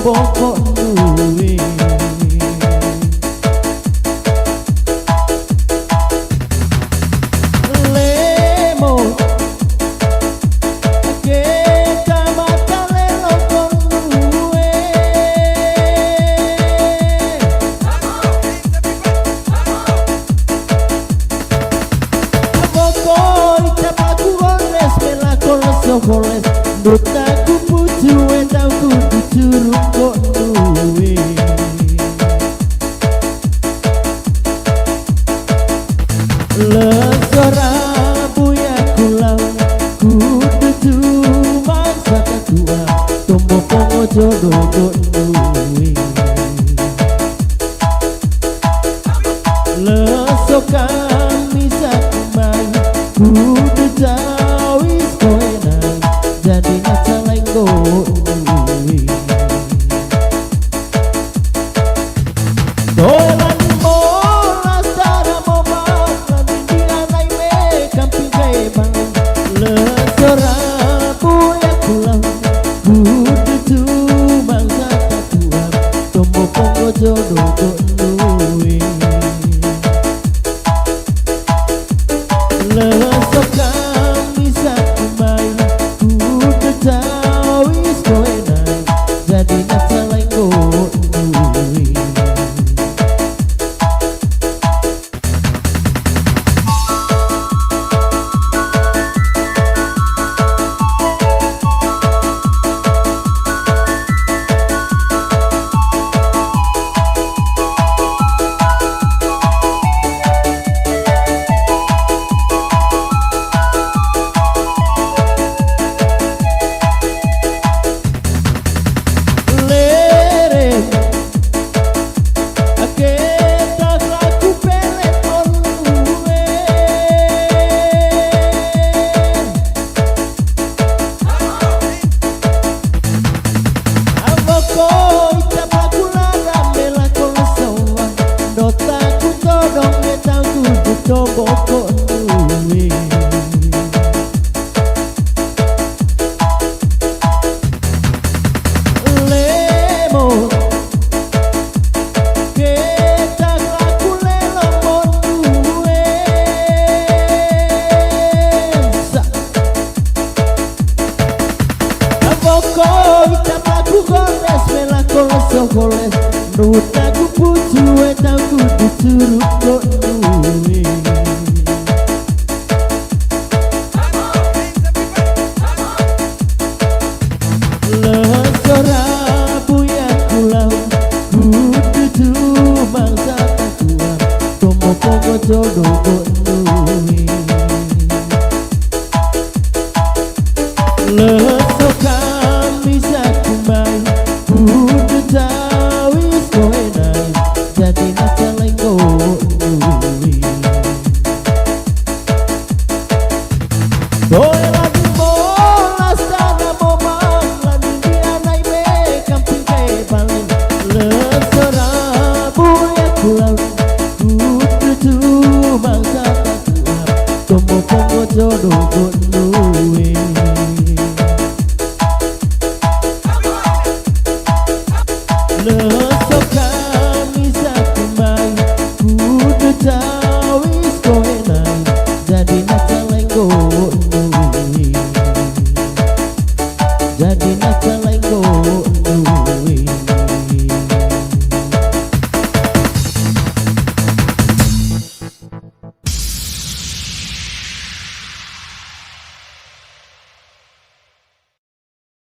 pokok duwe lemo kita bakal lelokon duwe pokok capaku gores melakon sokoles Dotaku puju etaku dicuruk kok duwe Lesora buya kulau kudu cuma saka tua Tombo pongo jodoh kok duwe Lesokan bisa kembali kudu jawis koenang jadi nasalenggo dolan molas cara momas nanti dianai me kamping kaibang lesora buya pulang kudu cumang sata tua tombo pongo jodoh kok duwe lesokan bisa kembali kudu jawis koenang jadi nasalenggo duwe Tombo kok duwe lemo kita laku lelomon duwe pokok capaku gores melakon sokoles Nutaku puju etaku dicuruk kok duwe Lesora buya kulau kudu cumang sata tua Tombo pongo jodoh kok duwe Lesokan bisa kembali kudu jawis koenang jadi nasalenggo duwe Doe lagi molas sana momang lagi dianai me kamping kaibang lesora buya kulau kudu cumang sata tua tombo pongo jodoh kok